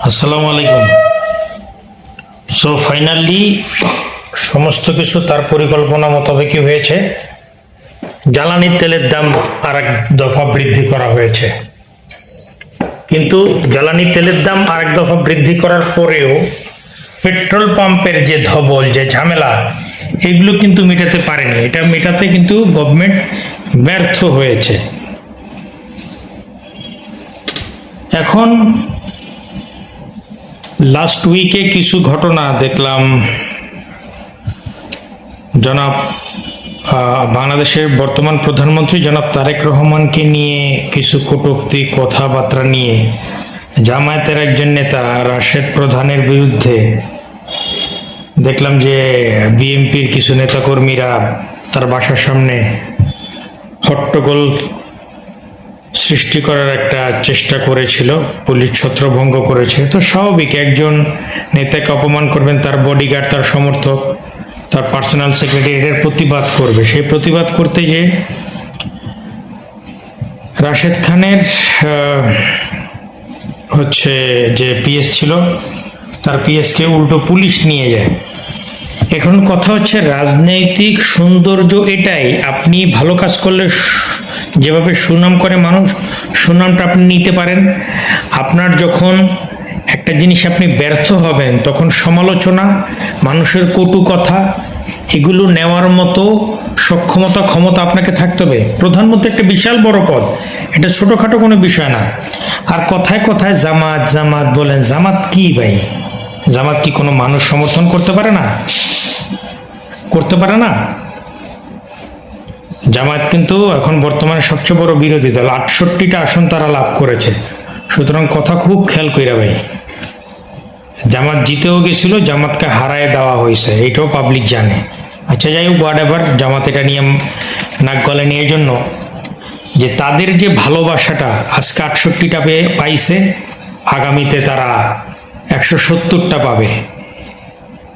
আসসালামু আলাইকুম। So finally সমস্ত কিছু তার পরিকল্পনা মোতাবেকই হয়েছে। জ্বালানি তেলের দাম আর এক দফা বৃদ্ধি করা হয়েছে, কিন্তু জ্বালানি তেলের দাম আর এক দফা বৃদ্ধি করার পরেও পেট্রোল পাম্পের যে ধবল, যে ঝামেলা, এগুলো কিন্তু মেটাতে পারেনি। এটা মেটাতে কিন্তু গভর্নমেন্ট ব্যর্থ হয়েছে। এখন লাস্ট উইকে কিছু ঘটনা দেখলাম, জনাব বাংলাদেশের বর্তমান প্রধানমন্ত্রী জনাব তারেক রহমানকে নিয়ে কিছু কটূক্তি কথাবার্তা নিয়ে জামায়াতের একজন নেতা রাশেদ প্রধানের বিরুদ্ধে দেখলাম যে বিএনপির কিছু নেতাকর্মীরা তার বাসার সামনে হট্টগোল সৃষ্টি করার একটা চেষ্টা করেছিল, পুলিশ ছত্রভঙ্গ করেছে। তো স্বাভাবিক, একজন নেতাকে অপমান করবেন, তার বডিগার্ড, তার সমর্থক, তার পার্সোনাল সেক্রেটারি এর প্রতিবাদ করবে। সেই প্রতিবাদ করতে যে রাশেদ খানের হচ্ছে যে পিএস ছিল, তার পিএসকে উল্টো পুলিশ নিয়ে যায়। এখন কথা হচ্ছে, রাজনৈতিক সৌন্দর্য এটাই, আপনি ভালো কাজ করলে যেভাবে সুনাম করে মানুষ, সুনামটা আপনি নিতে পারেন। আপনার যখন একটা জিনিস আপনি ব্যর্থ হবেন, তখন সমালোচনা, মানুষের কটু কথা, এগুলো নেওয়ার মতো সক্ষমতা, ক্ষমতা আপনাকে থাকতে হবে। প্রধানমন্ত্রী একটা বিশাল বড় পদ, এটা ছোটোখাটো কোনো বিষয় না। আর কথায় কথায় জামাত জামাত বলেন, জামাত কি ভাই? জামাত কি কোনো মানুষ সমর্থন করতে পারে না? করতে পারে না। জামায়াত কিন্তু এখন বর্তমানে সবচেয়ে বড় বিরোধী দল, 68টা আসন তারা লাভ করেছে। সুতরাং কথা খুব খেয়াল কইরা ভাই, জামাত জিতেও গেছিল, জামাতকে হারায় দেওয়া হয়েছে, এইটাও পাবলিক জানে। আচ্ছা যাই হোক, হোয়াট এভার, জামাত এটা নিয়ে নাক গলায় নিয়ে জন্য যে তাদের যে ভালোবাসাটা আজকে 68টা পাইছে, আগামীতে তারা 170টা পাবে।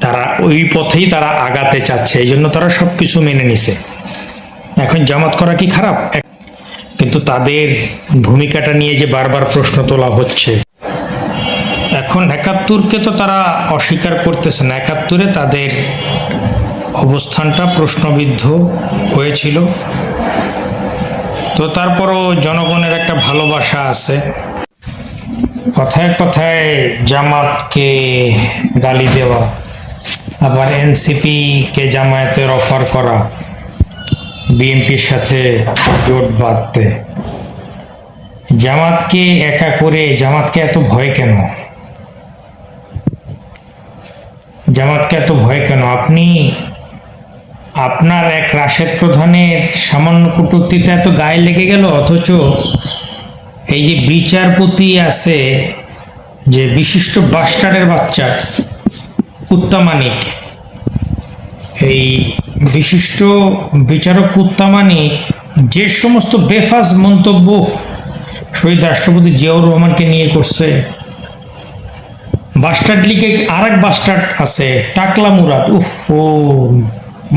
তারা ওই পথেই তারা আগাতে চাচ্ছে, এই জন্য তারা সবকিছু মেনে নিছে। এখন জামাত করা কি খারাপ? কিন্তু তাদের ভূমিকাটা নিয়ে যে বারবার প্রশ্ন তোলা হচ্ছে, এখন 71কে তো তারা অস্বীকার করতেছে না। 71-এ তাদের অবস্থানটা প্রশ্নবিদ্ধ হয়েছিল। তো তারপরও জনগণের একটা ভালোবাসা আছে। কথায় কথায় জামাতকে গালি দেওয়া, আবার এনসিপিকে জামায়াতের অফার করা, বিএনপির সাথে জোট বাঁধতে। জামাতকে একা করে, জামাতকে এত ভয় কেন? জামাতকে এত ভয় কেন? আপনি আপনার এক রাশেদ প্রধানের সামান্য কটূক্তিতে এত গায়ে লেগে গেল, অথচ এই যে বিচারপতি আছে, যে বিশিষ্ট বাস্টারের বাচ্চা কুত্তা মানিক, এই বিশিষ্ট বিচারক কুত্তা মানিক যে সমস্ত বেফাস মন্তব্য শহীদ রাষ্ট্রপতি জিয়াউর রহমানকে নিয়ে করছে, বাস্টার্ড লিগে আর এক বাস্টার্ড আছে টাকলা মুরাদ, উফ ও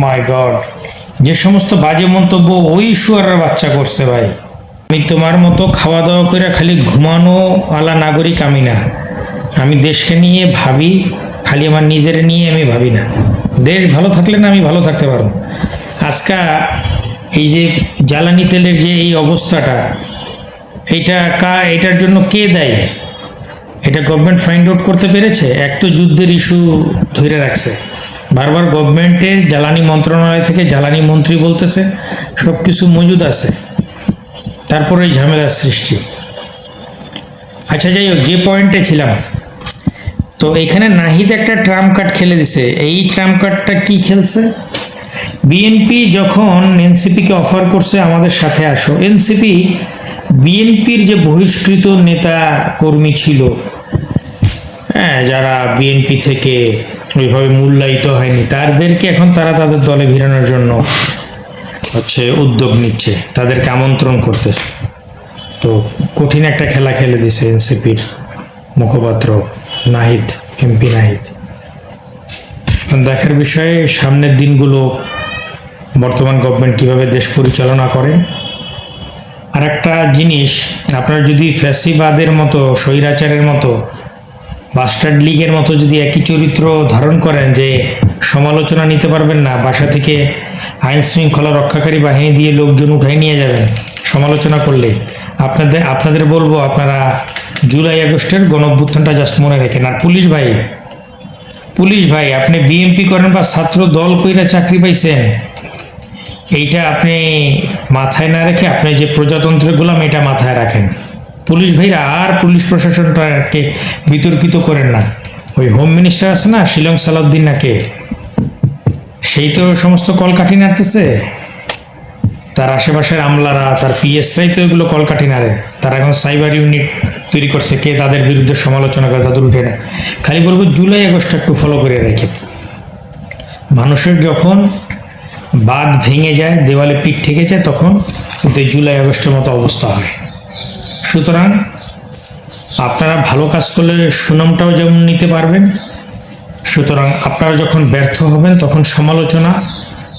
মাই গড, যে সমস্ত বাজে মন্তব্য ওই শুয়ারের বাচ্চা করছে। ভাই, আমি তোমার মতো খাওয়া দাওয়া করে খালি ঘুমানো আলা নাগরিক আমি না। আমি দেশকে নিয়ে ভাবি, খালি আমার নিজের নিয়ে আমি ভাবি না। দেশ ভালো থাকলে না আমি ভালো থাকতে পারবো। আজকে এই যে জ্বালানি তেলের যে এই অবস্থাটা, এটার জন্য কে দায়ী? এটা গভর্নমেন্ট ফাইন্ড আউট করতে পেরেছে? এক তো যুদ্ধের ইস্যু ধরে রাখছে, বারবার গভর্নমেন্টের জ্বালানি মন্ত্রণালয় থেকে জ্বালানি মন্ত্রী বলতেছে সব কিছু মজুদ আছে, তারপরে এই ঝামেলার সৃষ্টি। আচ্ছা যাই হোক, যে পয়েন্টে ছিলাম, তো এখানে নাহিদ একটা ট্রাম্প কার্ড খেলে দিছে। এই ট্রাম্প কার্ডটা কি খেলছে? বিএনপি যখন এনসিপিকে অফার করছে আমাদের সাথে আসো, এনসিপি বিএনপির যে বহিষ্কৃত নেতা কর্মী ছিল, হ্যাঁ, যারা বিএনপি থেকে ওইভাবে মূল্যায়িত হয়নি, তাদেরকে এখন তারা তাদের দলে ভিড়ানোর জন্য হচ্ছে উদ্যোগ নিচ্ছে, তাদেরকে আমন্ত্রণ করতেছে। তো কঠিন একটা খেলা খেলে দিছে এনসিপির মুখপাত্র নাহিদ, এমপি নাহিদ। এখন দেখার বিষয়ে সামনের দিনগুলো বর্তমান গভর্নমেন্ট কিভাবে দেশ পরিচালনা করে। আর একটা জিনিস, আপনারা যদি ফ্যাসিবাদের মতো, স্বৈরাচারের মতো বাস্টার্ড লীগের মতো যদি একই চরিত্র ধারণ করেন যে সমালোচনা নিতে পারবেন না, বাসা থেকে আইন শৃঙ্খলা রক্ষাকারী বাহিনী দিয়ে লোকজন উঠাই নিয়ে যাবেন সমালোচনা করলে, আপনাদের বলবো আপনারা জুলাই আগস্টের গণঅভ্যুত্থানটা জাস্ট মনে রাখেন। আর পুলিশ ভাই আপনি বিএমপি করেন বা ছাত্র দল কইরা চাকরি পাইছেন, এইটা আপনি মাথায় না রেখে আপনি যে প্রজাতন্ত্রের গোলাম এটা মাথায় রাখেন। পুলিশ ভাইরা আর পুলিশ প্রশাসনটাকে বিতর্কিত করেন না। ওই হোম মিনিস্টার আছে না শিলং সালাউদ্দিন নাকে, সেই তো সমস্ত কলকাঠি নাড়তেছে, তার আশেপাশের আমলারা তার পিএসরাই তো এগুলো কলকাঠি নাড়ে। তারা এখন সাইবার ইউনিট তৈরি করছে, কে তাদের বিরুদ্ধে সমালোচনা করে তাদের উঠে নেয়। খালি বলবো জুলাই আগস্টটা একটু ফলো করে রেখে, মানুষের যখন বাঁধ ভেঙে যায়, দেওয়ালে পিঠ ঠেকে যায়, তখন কিন্তু এই জুলাই আগস্টের মতো অবস্থা হয়। সুতরাং আপনারা ভালো কাজ করলে সুনামটাও যেমন নিতে পারবেন, সুতরাং আপনারা যখন ব্যর্থ হবেন তখন সমালোচনা,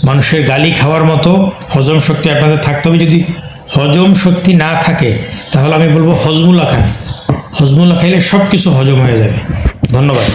মানুষের গালি খাওয়ার মতো হজম শক্তি আপনাদের থাকতে হবে। যদি হজম শক্তি না থাকে তাহলে আমি বলবো হজমুলা খান, হজমুলা খাইলে সব কিছু হজম হয়ে যাবে। ধন্যবাদ।